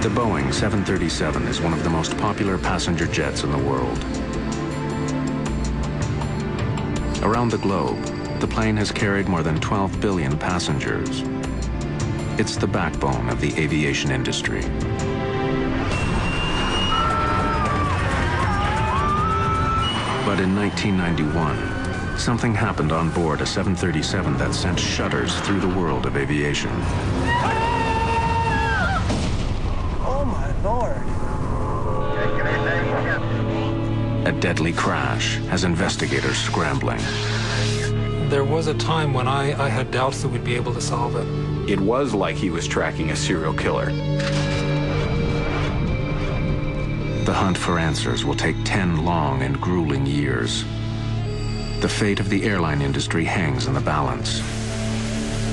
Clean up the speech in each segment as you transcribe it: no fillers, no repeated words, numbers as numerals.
The Boeing 737 is one of the most popular passenger jets in the world. Around the globe, the plane has carried more than 12 billion passengers. It's the backbone of the aviation industry. But in 1991, something happened on board a 737 that sent shudders through the world of aviation. Oh my Lord. A deadly crash has investigators scrambling. There was a time when I had doubts that we'd be able to solve it. It was like he was tracking a serial killer. The hunt for answers will take 10 long and grueling years. The fate of the airline industry hangs in the balance.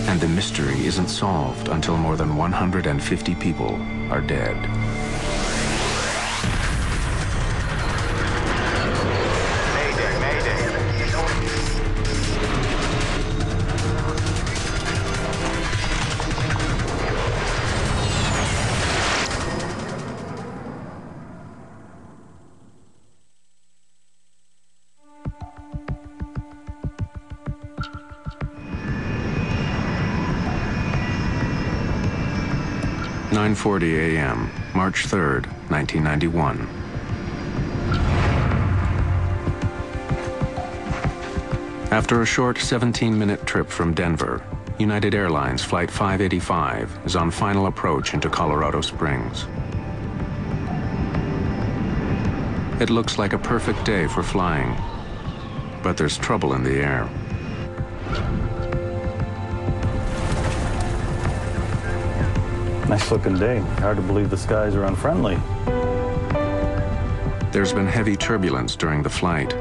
And the mystery isn't solved until more than 150 people are dead. Mayday, mayday. 9:40 a.m., March 3rd, 1991. After a short 17-minute trip from Denver, United Airlines Flight 585 is on final approach into Colorado Springs. It looks like a perfect day for flying, but there's trouble in the air. Nice looking day. Hard to believe the skies are unfriendly. There's been heavy turbulence during the flight,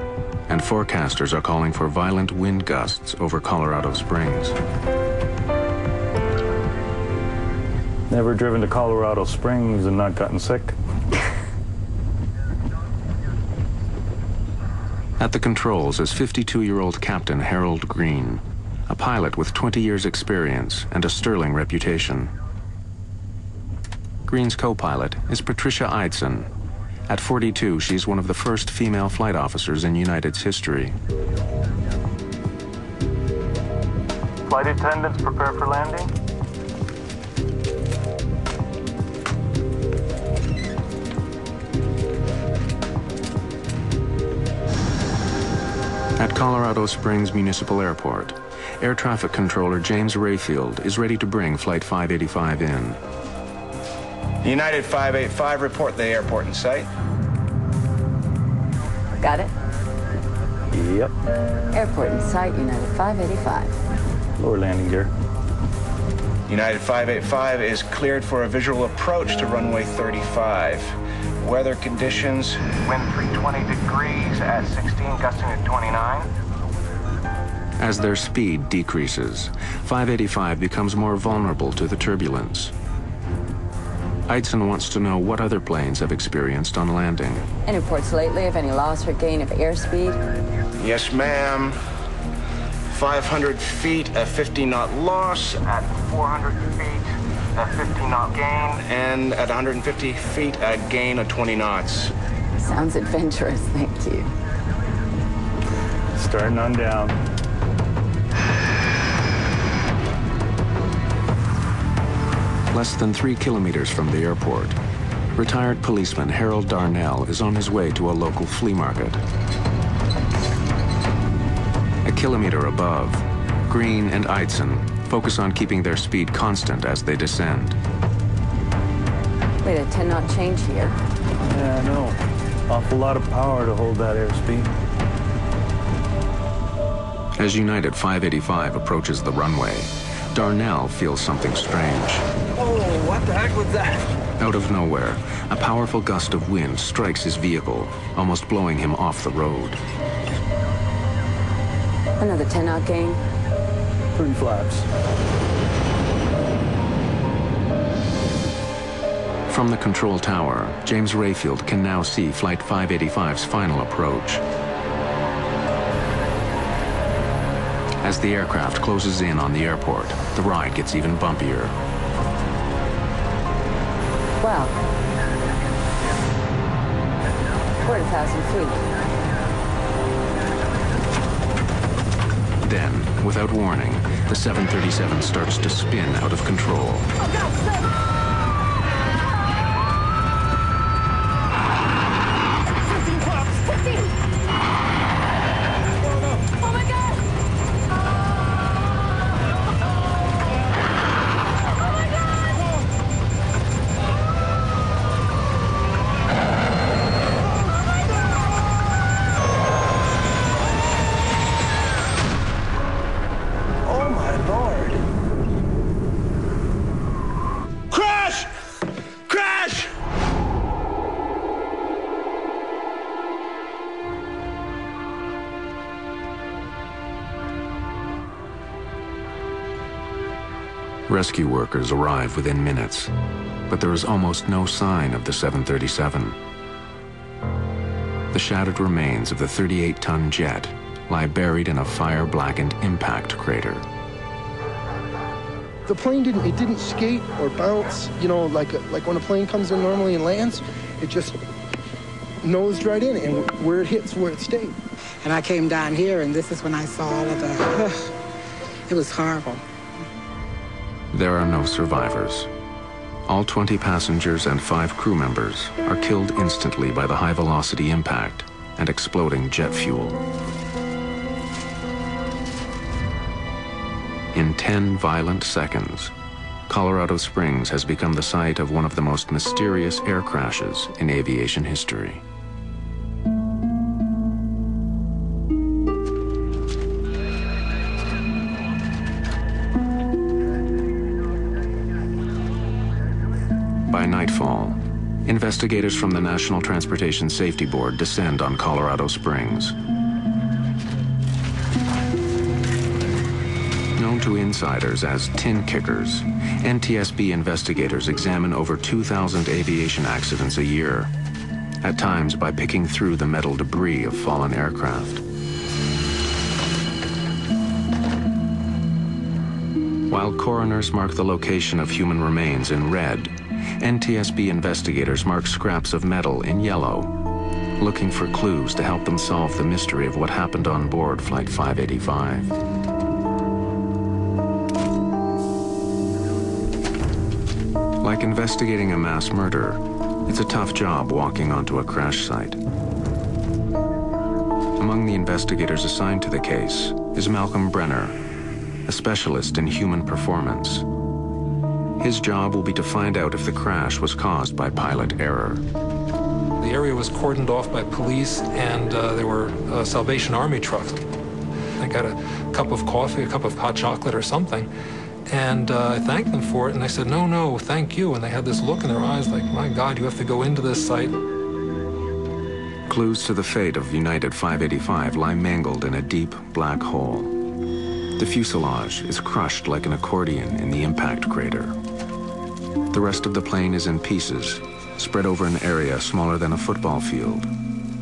and forecasters are calling for violent wind gusts over Colorado Springs. Never driven to Colorado Springs and not gotten sick. At the controls is 52-year-old Captain Harold Green, a pilot with 20 years' experience and a sterling reputation. Green's co-pilot is Patricia Eidson. At 42, she's one of the first female flight officers in United's history. Flight attendants, prepare for landing. At Colorado Springs Municipal Airport, Air Traffic Controller James Rayfield is ready to bring Flight 585 in. United 585, report the airport in sight. Got it? Yep. Airport in sight, United 585. Lower landing gear. United 585 is cleared for a visual approach to runway 35. Weather conditions, wind 320 degrees at 16, gusting at 29. As their speed decreases, 585 becomes more vulnerable to the turbulence. Eidson wants to know what other planes have experienced on landing. Any reports lately of any loss or gain of airspeed? Yes, ma'am. 500 feet, a 50-knot loss. At 400 feet, a 50-knot gain. And at 150 feet, a gain of 20 knots. Sounds adventurous, thank you. Starting on down. Less than 3 kilometers from the airport, retired policeman Harold Darnell is on his way to a local flea market. A kilometer above, Green and Eidson focus on keeping their speed constant as they descend. Wait, a 10-knot change here. Yeah, I know. Awful lot of power to hold that airspeed. As United 585 approaches the runway, Darnell feels something strange. Oh, what the heck was that? Out of nowhere, a powerful gust of wind strikes his vehicle, almost blowing him off the road. Another 10-knot gain. 3 flaps. From the control tower, James Rayfield can now see Flight 585's final approach. As the aircraft closes in on the airport, the ride gets even bumpier. Well, 4,000 feet. Then, without warning, the 737 starts to spin out of control. Oh, God, stop! 15 clocks! 15! Oh my God! Oh, my Lord. Crash! Crash! Rescue workers arrive within minutes, but there is almost no sign of the 737. The shattered remains of the 38-ton jet lie buried in a fire-blackened impact crater. The plane didn't skate or bounce, you know, like when a plane comes in normally and lands, it just nosed right in, and where it hits, where it stayed. And I came down here, and this is when I saw all of the, it was horrible. There are no survivors. All 20 passengers and 5 crew members are killed instantly by the high-velocity impact and exploding jet fuel. In 10 violent seconds, Colorado Springs has become the site of one of the most mysterious air crashes in aviation history. By nightfall, investigators from the National Transportation Safety Board descend on Colorado Springs. Known to insiders as tin kickers, NTSB investigators examine over 2,000 aviation accidents a year, at times by picking through the metal debris of fallen aircraft. While coroners mark the location of human remains in red, NTSB investigators mark scraps of metal in yellow, looking for clues to help them solve the mystery of what happened on board Flight 585. Like investigating a mass murder, it's a tough job walking onto a crash site. Among the investigators assigned to the case is Malcolm Brenner, a specialist in human performance. His job will be to find out if the crash was caused by pilot error. The area was cordoned off by police, and there were Salvation Army trucks. I got a cup of coffee, a cup of hot chocolate or something, and I thanked them for it, and they said, "No, no, thank you." And they had this look in their eyes like, "My God, you have to go into this site." Clues to the fate of United 585 lie mangled in a deep black hole. The fuselage is crushed like an accordion in the impact crater. The rest of the plane is in pieces, spread over an area smaller than a football field,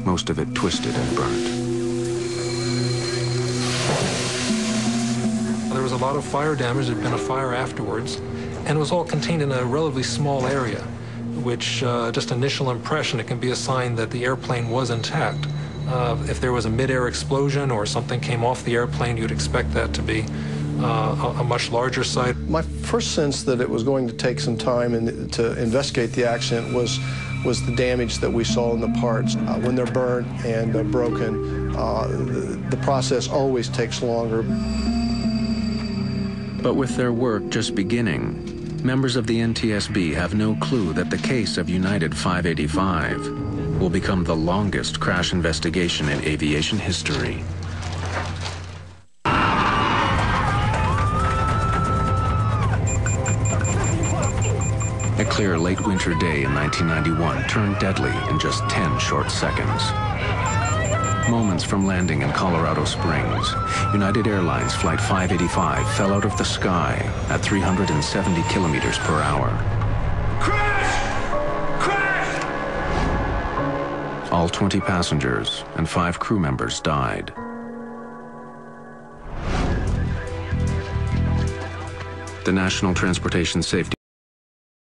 most of it twisted and burnt. There was a lot of fire damage. There had been a fire afterwards, and it was all contained in a relatively small area, which just initial impression, it can be a sign that the airplane was intact. If there was a mid-air explosion or something came off the airplane, you'd expect that to be a much larger site. My first sense that it was going to take some time to investigate the accident was the damage that we saw in the parts. When they're burnt and broken, the process always takes longer. But with their work just beginning, members of the NTSB have no clue that the case of United 585 will become the longest crash investigation in aviation history. A clear late winter day in 1991 turned deadly in just 10 short seconds. Moments from landing in Colorado Springs, United Airlines Flight 585 fell out of the sky at 370 kilometers per hour. All 20 passengers and 5 crew members died. The National Transportation Safety